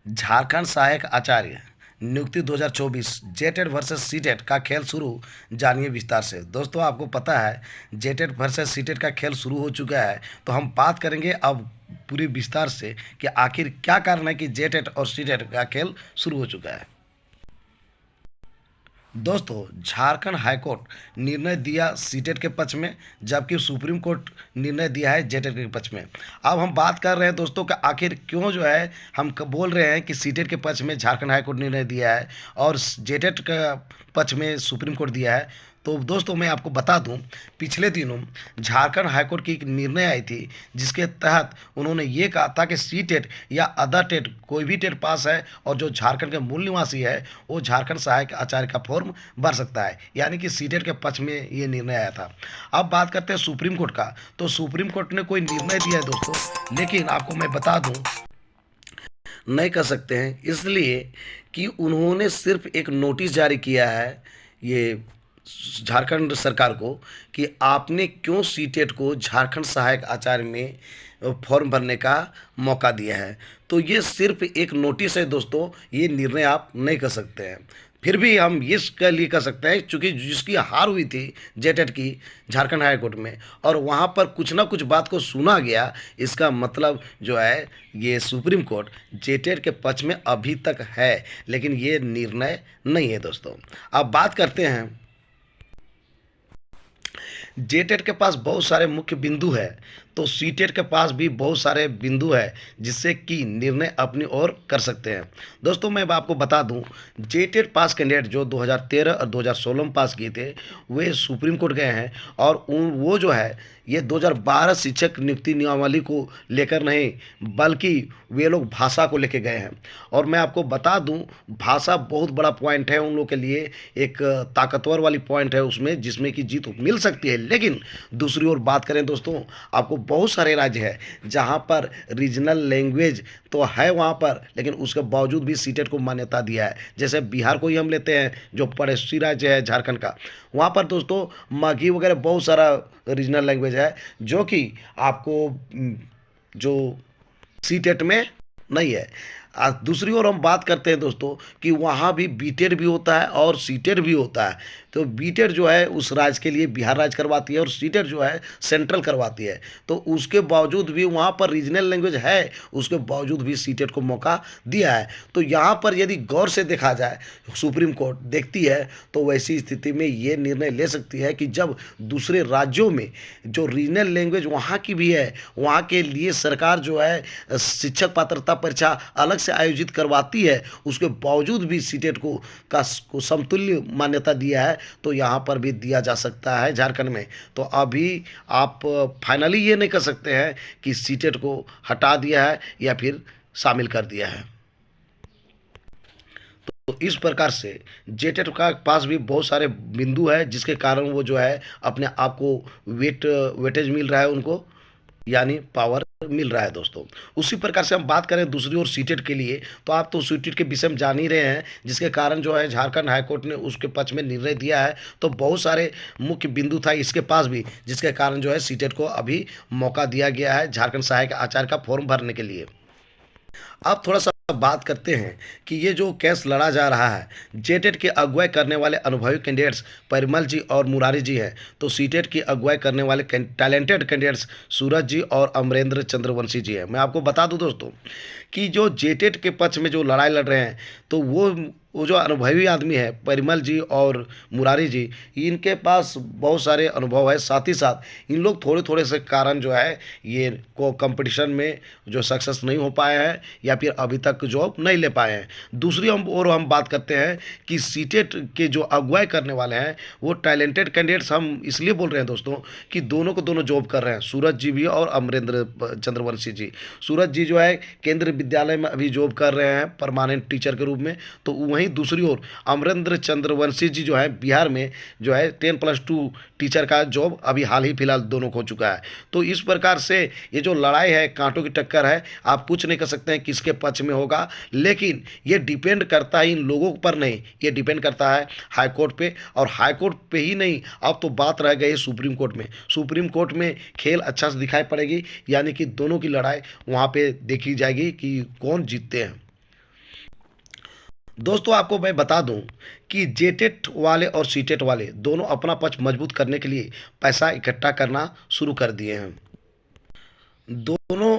झारखंड सहायक आचार्य नियुक्ति 2024 JTET versus CTET का खेल शुरू। जानिए विस्तार से। दोस्तों, आपको पता है जेटेट वर्सेस सीटेट का खेल शुरू हो चुका है, तो हम बात करेंगे अब पूरी विस्तार से कि आखिर क्या कारण है कि जेटेट और सीटेट का खेल शुरू हो चुका है। दोस्तों, झारखंड हाईकोर्ट निर्णय दिया सीटेट के पक्ष में, जबकि सुप्रीम कोर्ट निर्णय दिया है जेटेट के पक्ष में। अब हम बात कर रहे हैं दोस्तों कि आखिर क्यों जो है हम बोल रहे हैं कि सीटेट के पक्ष में झारखंड हाईकोर्ट निर्णय दिया है और जेटेट का पक्ष में सुप्रीम कोर्ट दिया है। तो दोस्तों, मैं आपको बता दूं, पिछले दिनों झारखंड हाईकोर्ट की एक निर्णय आई थी जिसके तहत उन्होंने ये कहा था कि सी टेट या अदर टेट कोई भी टेट पास है और जो झारखंड के मूल निवासी है वो झारखंड सहायक आचार्य का फॉर्म भर सकता है, यानी कि सी टेट के पक्ष में ये निर्णय आया था। अब बात करते हैं सुप्रीम कोर्ट का। तो सुप्रीम कोर्ट ने कोई निर्णय दिया है दोस्तों, लेकिन आपको मैं बता दूं नहीं कर सकते हैं, इसलिए कि उन्होंने सिर्फ एक नोटिस जारी किया है ये झारखंड सरकार को कि आपने क्यों सीटेट को झारखंड सहायक आचार्य में फॉर्म भरने का मौका दिया है। तो ये सिर्फ एक नोटिस है दोस्तों, ये निर्णय आप नहीं कर सकते हैं। फिर भी हम इसके लिए कर सकते हैं, चूँकि जिसकी हार हुई थी जेटेट की झारखंड हाई कोर्ट में और वहाँ पर कुछ ना कुछ बात को सुना गया, इसका मतलब जो है ये सुप्रीम कोर्ट जेटेट के पक्ष में अभी तक है, लेकिन ये निर्णय नहीं है दोस्तों। अब बात करते हैं, जेटेट के पास बहुत सारे मुख्य बिंदु है, तो सीटेट के पास भी बहुत सारे बिंदु है जिससे कि निर्णय अपनी ओर कर सकते हैं। दोस्तों, मैं आपको बता दूं, जेटेट पास कैंडिडेट जो 2013 और 2016 में पास किए थे वे सुप्रीम कोर्ट गए हैं और वो जो है ये 2012 शिक्षक नियुक्ति नियमावली को लेकर नहीं, बल्कि वे लोग भाषा को लेकर गए हैं। और मैं आपको बता दूं, भाषा बहुत बड़ा पॉइंट है उन लोग के लिए, एक ताकतवर वाली पॉइंट है उसमें, जिसमें कि जीत मिल सकती है। लेकिन दूसरी ओर बात करें दोस्तों, आपको बहुत सारे राज्य हैं जहां पर रीजनल लैंग्वेज तो है वहां पर, लेकिन उसके बावजूद भी सीटेट को मान्यता दिया है। जैसे बिहार को ही हम लेते हैं, जो पड़ोसी राज्य है झारखंड का, वहां पर दोस्तों माघी वगैरह बहुत सारा रीजनल लैंग्वेज है जो कि आपको जो सीटेट में नहीं है। दूसरी ओर हम बात करते हैं दोस्तों कि वहाँ भी बीटेड भी होता है और सीटेड भी होता है। तो बीटेड जो है उस राज्य के लिए बिहार राज्य करवाती है और सीटेड जो है सेंट्रल करवाती है। तो उसके बावजूद भी वहाँ पर रीजनल लैंग्वेज है, उसके बावजूद भी सीटेड को मौका दिया है। तो यहाँ पर यदि गौर से देखा जाए, सुप्रीम कोर्ट देखती है तो वैसी स्थिति में ये निर्णय ले सकती है कि जब दूसरे राज्यों में जो रीजनल लैंग्वेज वहाँ की भी है, वहाँ के लिए सरकार जो है शिक्षक पात्रता परीक्षा अलग से आयोजित करवाती है, उसके बावजूद भी सीटेट को समतुल्य मान्यता दिया है, तो यहाँ पर भी दिया जा सकता है झारखंड में। तो अभी आप फाइनली ये नहीं कर सकते हैं कि सीटेट को हटा दिया है या फिर शामिल कर दिया है। तो इस प्रकार से जेटेट का पास भी बहुत सारे बिंदु है जिसके कारण वो जो है अपने आप को वेटेज मिल रहा है उनको, यानी पावर मिल रहा है दोस्तों। उसी प्रकार से हम बात करें दूसरी ओर सीटेट के लिए, तो आप तो सीटेट के विषय में जान ही रहे हैं, जिसके कारण जो है झारखंड हाईकोर्ट ने उसके पक्ष में निर्णय दिया है। तो बहुत सारे मुख्य बिंदु था इसके पास भी, जिसके कारण जो है सीटेट को अभी मौका दिया गया है झारखंड सहायक आचार्य का फॉर्म भरने के लिए। अब थोड़ा सा बात करते हैं कि ये जो केस लड़ा जा रहा है, जेटेट की अगुवाई करने वाले अनुभवी कैंडिडेट्स परिमल जी और मुरारी जी हैं। तो सीटेट की अगुवाई करने वाले टैलेंटेड कैंडिडेट्स सूरज जी और अमरेंद्र चंद्रवंशी जी हैं। मैं आपको बता दूं दोस्तों कि जो जेटेट के पक्ष में जो लड़ाई लड़ रहे हैं, तो वो जो अनुभवी आदमी है परिमल जी और मुरारी जी, इनके पास बहुत सारे अनुभव है। साथ ही साथ इन लोग थोड़े थोड़े से कारण जो है ये को कंपटीशन में जो सक्सेस नहीं हो पाए हैं या फिर अभी तक जॉब नहीं ले पाए हैं। दूसरी हम बात करते हैं कि सीटेट के जो अगुवाई करने वाले हैं वो टैलेंटेड कैंडिडेट्स, हम इसलिए बोल रहे हैं दोस्तों कि दोनों को दोनों जॉब कर रहे हैं, सूरज जी भी और अमरेंद्र चंद्रवंशी जी। सूरज जी जो है केंद्रीय विद्यालय में अभी जॉब कर रहे हैं परमानेंट टीचर के रूप में, तो वहीं दूसरी ओर अमरेंद्र चंद्रवंशी जी जो है बिहार में जो है 10+2 टीचर का जॉब अभी हाल ही फिलहाल दोनों को हो चुका है। तो इस प्रकार से ये जो लड़ाई है, कांटों की टक्कर है, आप कुछ नहीं कर सकते हैं किसके पक्ष में होगा, लेकिन ये डिपेंड करता है इन लोगों पर नहीं, ये डिपेंड करता है हाईकोर्ट पे। और हाईकोर्ट पे ही नहीं, अब तो बात रह गई सुप्रीम कोर्ट में। सुप्रीम कोर्ट में खेल अच्छा से दिखाई पड़ेगी, यानी कि दोनों की लड़ाई वहाँ पे देखी जाएगी कि कौन जीतते हैं। दोस्तों आपको मैं बता दूं कि जेटेट वाले और सीटेट वाले दोनों अपना पक्ष मजबूत करने के लिए पैसा इकट्ठा करना शुरू कर दिए हैं। दोनों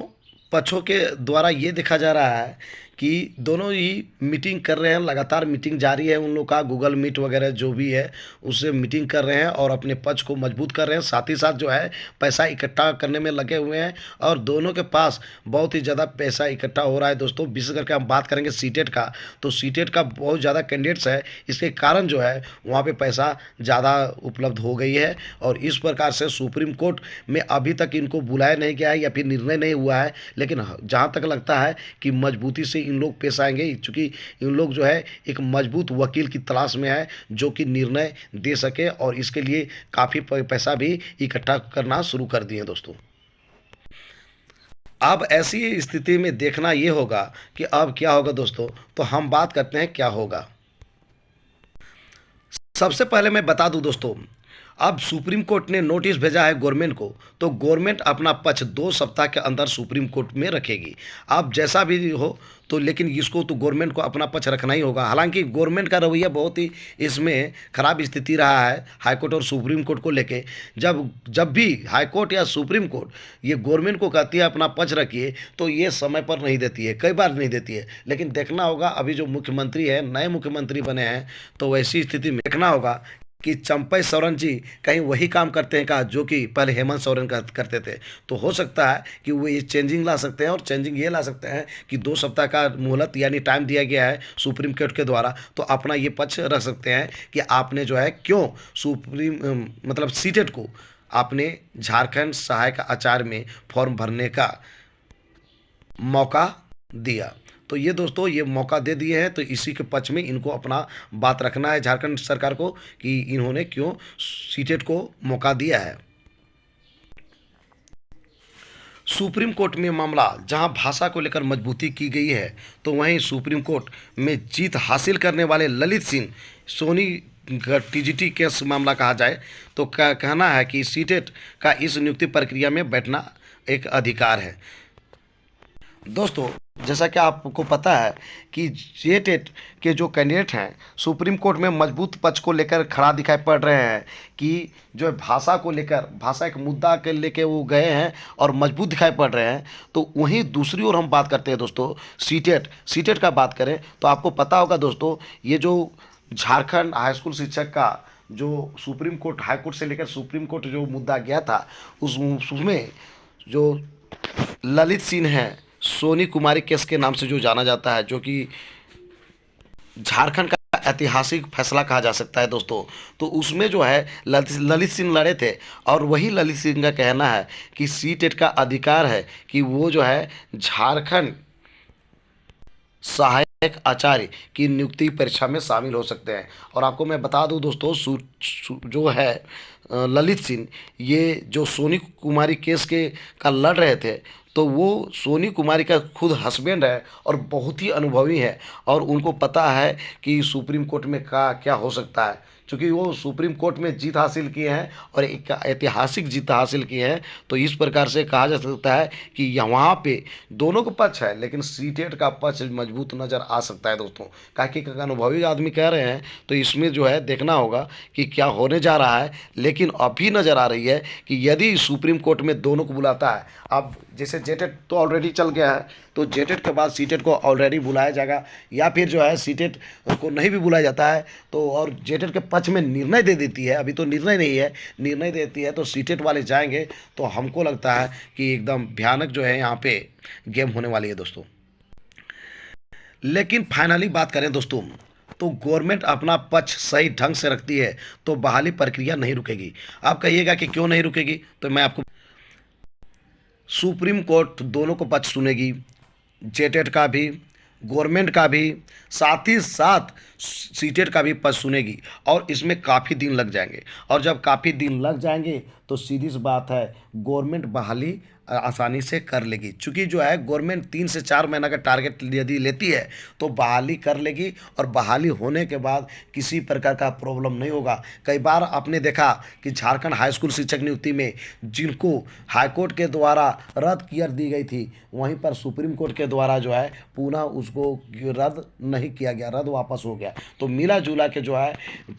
पक्षों के द्वारा ये देखा जा रहा है कि दोनों ही मीटिंग कर रहे हैं, लगातार मीटिंग जारी है उन लोग का, गूगल मीट वगैरह जो भी है उससे मीटिंग कर रहे हैं और अपने पक्ष को मजबूत कर रहे हैं। साथ ही साथ जो है पैसा इकट्ठा करने में लगे हुए हैं और दोनों के पास बहुत ही ज़्यादा पैसा इकट्ठा हो रहा है। दोस्तों विशेष करके हम बात करेंगे सीटेट का, तो सीटेट का बहुत ज़्यादा कैंडिडेट्स है, इसके कारण जो है वहाँ पे पैसा ज़्यादा उपलब्ध हो गई है। और इस प्रकार से सुप्रीम कोर्ट में अभी तक इनको बुलाया नहीं गया है या फिर निर्णय नहीं हुआ है, लेकिन जहाँ तक लगता है कि मजबूती से इन लोग पेश आएंगे, क्योंकि इन लोग जो है एक मजबूत वकील की तलाश में है जो कि निर्णय दे सके, और इसके लिए काफ़ी पैसा भी इकट्ठा करना शुरू कर दिए दोस्तों। अब ऐसी स्थिति में देखना ये होगा कि अब क्या होगा दोस्तों, तो हम बात करते हैं क्या होगा। सबसे पहले मैं बता दूं दोस्तों, अब सुप्रीम कोर्ट ने नोटिस भेजा है गवर्नमेंट को, तो गवर्नमेंट अपना पक्ष 2 सप्ताह के अंदर सुप्रीम कोर्ट में रखेगी। अब जैसा भी हो तो लेकिन इसको तो गवर्नमेंट को अपना पक्ष रखना ही होगा। हालांकि गवर्नमेंट का रवैया बहुत ही इसमें खराब स्थिति रहा है हाईकोर्ट और सुप्रीम कोर्ट को लेके। जब जब भी हाईकोर्ट या सुप्रीम कोर्ट ये गवर्नमेंट को कहती है अपना पक्ष रखिए, तो ये समय पर नहीं देती है, कई बार नहीं देती है। लेकिन देखना होगा अभी जो मुख्यमंत्री है, नए मुख्यमंत्री बने हैं, तो वैसी स्थिति में देखना होगा कि चंपई सोरेन जी कहीं वही काम करते हैं का जो कि पहले हेमंत सोरेन करते थे। तो हो सकता है कि वो ये चेंजिंग ला सकते हैं, और चेंजिंग ये ला सकते हैं कि 2 सप्ताह का मोहलत यानी टाइम दिया गया है सुप्रीम कोर्ट के द्वारा, तो अपना ये पक्ष रख सकते हैं कि आपने जो है क्यों मतलब सीटेट को आपने झारखंड सहायक आचार्य में फॉर्म भरने का मौका दिया। तो ये दोस्तों ये मौका दे दिए हैं, तो इसी के पक्ष में इनको अपना बात रखना है झारखंड सरकार को कि इन्होंने क्यों सीटेट को मौका दिया है। सुप्रीम कोर्ट में मामला जहां भाषा को लेकर मजबूती की गई है, तो वहीं सुप्रीम कोर्ट में जीत हासिल करने वाले ललित सिंह सोनी का टीजीटी केस मामला कहा जाए तो कहना है कि सीटेट का इस नियुक्ति प्रक्रिया में बैठना एक अधिकार है। दोस्तों जैसा कि आपको पता है कि जेटेट के जो कैंडिडेट हैं सुप्रीम कोर्ट में मजबूत पक्ष को लेकर खड़ा दिखाई पड़ रहे हैं कि जो है भाषा को लेकर, भाषा एक मुद्दा के लेके वो गए हैं और मजबूत दिखाई पड़ रहे हैं। तो वहीं दूसरी ओर हम बात करते हैं दोस्तों सीटेट का बात करें तो आपको पता होगा दोस्तों, ये जो झारखंड हाई स्कूल शिक्षक का जो सुप्रीम कोर्ट, हाई कोर्ट से लेकर सुप्रीम कोर्ट जो मुद्दा गया था, उसमें जो ललित सिंह हैं, सोनी कुमारी केस के नाम से जो जाना जाता है, जो कि झारखंड का ऐतिहासिक फैसला कहा जा सकता है दोस्तों। तो उसमें जो है ललित सिंह लड़े थे, और वही ललित सिंह का कहना है कि सीटेट का अधिकार है कि वो जो है झारखंड सहायक आचार्य की नियुक्ति परीक्षा में शामिल हो सकते हैं। और आपको मैं बता दूं दोस्तों, जो है ललित सिंह, ये जो सोनी कुमारी केस के का लड़ रहे थे, तो वो सोनी कुमारी का खुद हस्बैंड है और बहुत ही अनुभवी है, और उनको पता है कि सुप्रीम कोर्ट में का क्या हो सकता है, क्योंकि वो सुप्रीम कोर्ट में जीत हासिल किए हैं और एक ऐतिहासिक जीत हासिल किए हैं। तो इस प्रकार से कहा जा सकता है कि यहाँ पे दोनों का पक्ष है, लेकिन सीटेट का पक्ष मजबूत नज़र आ सकता है दोस्तों। काहे कि अनुभवी आदमी कह रहे हैं, तो इसमें जो है देखना होगा कि क्या होने जा रहा है। लेकिन अभी नज़र आ रही है कि यदि सुप्रीम कोर्ट में दोनों को बुलाता है, अब जैसे जेटेट तो ऑलरेडी चल गया है, तो जेटेट के बाद सीटेट को ऑलरेडी बुलाया जाएगा, या फिर जो है सीटेट को नहीं भी बुलाया जाता है तो और जेटेट के पक्ष में निर्णय दे देती है, अभी तो निर्णय नहीं है, निर्णय देती है तो सीटेट वाले जाएंगे, तो हमको लगता है कि एकदम भयानक जो है यहाँ पे गेम होने वाली है दोस्तों। लेकिन फाइनली बात करें दोस्तों, तो गवर्नमेंट अपना पक्ष सही ढंग से रखती है तो बहाली प्रक्रिया नहीं रुकेगी। आप कहिएगा कि क्यों नहीं रुकेगी, तो मैं आपको, सुप्रीम कोर्ट दोनों को पक्ष सुनेगी, जेटेट का भी, गवर्नमेंट का भी, साथ ही साथ सीटेट का भी पक्ष सुनेगी, और इसमें काफ़ी दिन लग जाएंगे। और जब काफ़ी दिन लग जाएंगे तो सीधी सी बात है, गवर्नमेंट बहाली आसानी से कर लेगी, चूँकि जो है गवर्नमेंट 3 से 4 महीना का टारगेट यदि लेती है तो बहाली कर लेगी, और बहाली होने के बाद किसी प्रकार का प्रॉब्लम नहीं होगा। कई बार आपने देखा कि झारखंड हाई स्कूल शिक्षक नियुक्ति में जिनको हाईकोर्ट के द्वारा रद्द कर दी गई थी, वहीं पर सुप्रीम कोर्ट के द्वारा जो है पुनः उसको रद्द नहीं किया गया, रद्द वापस हो गया। तो मिला जुला के जो है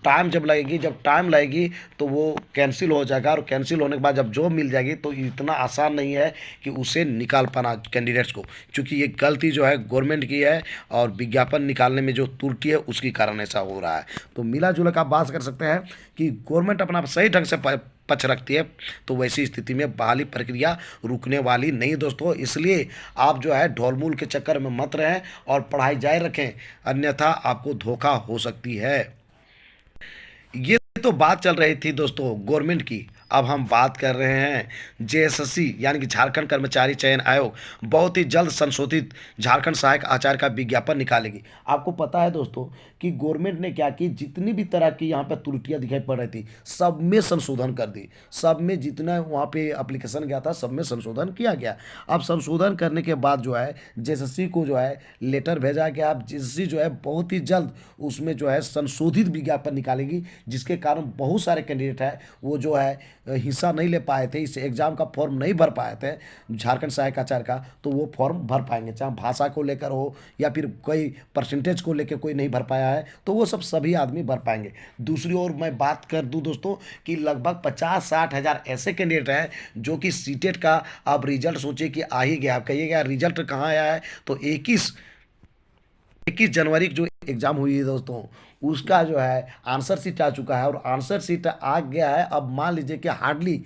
टाइम जब लगेगी, जब टाइम लगेगी तो वो कैंसिल हो जाएगा, और कैंसिल होने के बाद जब जॉब मिल जाएगी तो इतना आसान नहीं है कि उसे निकाल पाना कैंडिडेट्स को, क्योंकि ये गलती जो है गवर्नमेंट की है, और विज्ञापन निकालने में जो त्रुटि है उसके कारण ऐसा हो रहा है। तो मिला जुला का बात कर सकते हैं कि गवर्नमेंट अपना सही ढंग से पक्ष रखती है तो वैसी स्थिति में बहाली प्रक्रिया रुकने वाली नहीं दोस्तों। इसलिए आप जो है ढोलमूल के चक्कर में मत रहें और पढ़ाई जारी रखें, अन्यथा आपको धोखा हो सकती है। ये तो बात चल रही थी दोस्तों गवर्नमेंट की। अब हम बात कर रहे हैं जेएसएससी यानी कि झारखंड कर्मचारी चयन आयोग बहुत ही जल्द संशोधित झारखंड सहायक आचार्य का विज्ञापन निकालेगी। आपको पता है दोस्तों कि गवर्नमेंट ने क्या की, जितनी भी तरह की यहाँ पे त्रुटियां दिखाई पड़ रही थी सब में संशोधन कर दी, सब में जितना वहाँ पे एप्लीकेशन गया था सब में संशोधन किया गया। अब संशोधन करने के बाद जो है जेएसएससी को जो है लेटर भेजा गया। अब जेएसएससी जो है बहुत ही जल्द उसमें जो है संशोधित विज्ञापन निकालेगी, जिसके कारण बहुत सारे कैंडिडेट हैं वो जो है हिस्सा नहीं ले पाए थे, इस एग्ज़ाम का फॉर्म नहीं भर पाए थे झारखंड सहायक आचार्य का, तो वो फॉर्म भर पाएंगे। चाहे भाषा को लेकर हो या फिर कोई परसेंटेज को लेकर कोई नहीं भर पाया है तो वो सब सभी आदमी भर पाएंगे। दूसरी ओर मैं बात कर दूं दोस्तों कि लगभग 50-60 हज़ार ऐसे कैंडिडेट हैं जो कि सीटेट का अब रिजल्ट सोचे कि आ ही गया। आप कहिएगा रिजल्ट कहाँ आया है, तो 21 जनवरी की जो एग्ज़ाम हुई है दोस्तों उसका जो है आंसर शीट आ चुका है, और आंसर शीट आ गया है। अब मान लीजिए कि हार्डली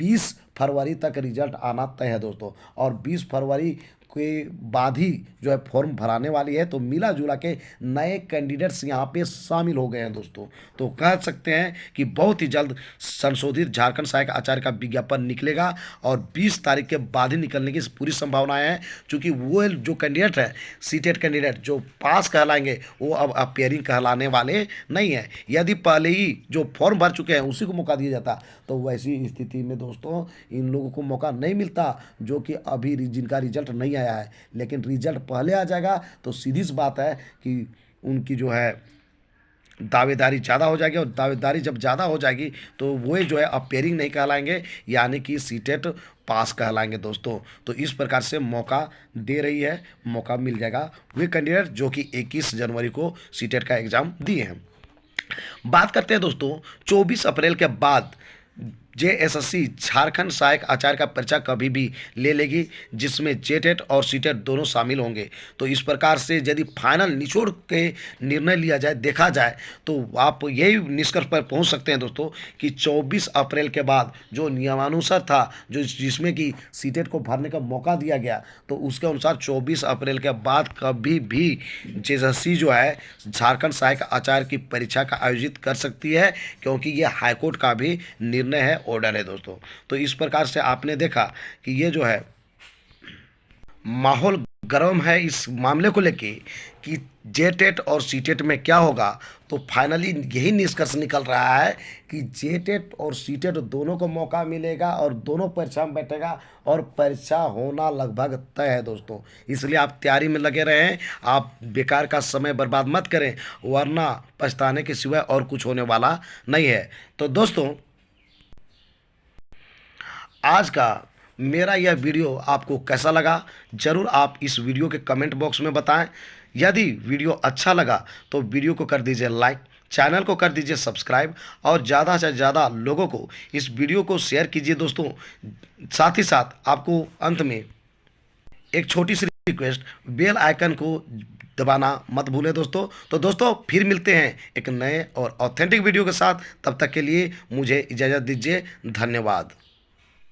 20 फरवरी तक रिजल्ट आना तय है दोस्तों, और 20 फरवरी के बाद ही जो है फॉर्म भराने वाली है। तो मिला जुला के नए कैंडिडेट्स यहाँ पे शामिल हो गए हैं दोस्तों। तो कह सकते हैं कि बहुत ही जल्द संशोधित झारखंड सहायक आचार्य का विज्ञापन निकलेगा, और 20 तारीख के बाद ही निकलने की पूरी संभावनाएं हैं, क्योंकि वो जो कैंडिडेट है सीटेट कैंडिडेट जो पास कहलाएंगे वो अब अपेयरिंग कहलाने वाले नहीं हैं। यदि पहले ही जो फॉर्म भर चुके हैं उसी को मौका दिया जाता तो वैसी स्थिति में दोस्तों इन लोगों को मौका नहीं मिलता, जो कि अभी जिनका रिजल्ट नहीं आया है। लेकिन रिजल्ट पहले आ जाएगा तो सीधी सी बात है कि उनकी जो है दावेदारी ज़्यादा हो जाएगी, और दावेदारी जब ज़्यादा हो जाएगी तो वो जो है अपेयरिंग नहीं कहलाएंगे, यानी कि सीटेट पास कहलाएंगे दोस्तों। तो इस प्रकार से मौका दे रही है, मौका मिल जाएगा वे कैंडिडेट जो कि 21 जनवरी को सीटेट का एग्ज़ाम दिए हैं। बात करते हैं दोस्तों 24 अप्रैल के बाद जेएसएससी झारखंड सहायक आचार्य का परीक्षा कभी भी ले लेगी, जिसमें जेटेट और सीटेट दोनों शामिल होंगे। तो इस प्रकार से यदि फाइनल निचोड़ के निर्णय लिया जाए, देखा जाए, तो आप यही निष्कर्ष पर पहुंच सकते हैं दोस्तों कि 24 अप्रैल के बाद जो नियमानुसार था, जो जिसमें कि सीटेट को भरने का मौका दिया गया, तो उसके अनुसार 24 अप्रैल के बाद कभी भी जेएसएससी जो है झारखंड सहायक आचार्य की परीक्षा का आयोजित कर सकती है, क्योंकि ये हाईकोर्ट का भी निर्णय है, ऑर्डर है दोस्तों। तो इस प्रकार से आपने देखा कि ये जो है माहौल गर्म है इस मामले को लेके कि जेटेट और सीटेट में क्या होगा। तो फाइनली यही निष्कर्ष निकल रहा है कि जेटेट और सीटेट दोनों को मौका मिलेगा और दोनों परीक्षा में बैठेगा, और परीक्षा होना लगभग तय है दोस्तों। इसलिए आप तैयारी में लगे रहें, आप बेकार का समय बर्बाद मत करें, वरना पछताने के सिवाय और कुछ होने वाला नहीं है। तो दोस्तों आज का मेरा यह वीडियो आपको कैसा लगा ज़रूर आप इस वीडियो के कमेंट बॉक्स में बताएं। यदि वीडियो अच्छा लगा तो वीडियो को कर दीजिए लाइक, चैनल को कर दीजिए सब्सक्राइब, और ज़्यादा से ज़्यादा लोगों को इस वीडियो को शेयर कीजिए दोस्तों। साथ ही साथ आपको अंत में एक छोटी सी रिक्वेस्ट, बेल आइकन को दबाना मत भूलें दोस्तों। तो दोस्तों फिर मिलते हैं एक नए और ऑथेंटिक वीडियो के साथ, तब तक के लिए मुझे इजाज़त दीजिए। धन्यवाद।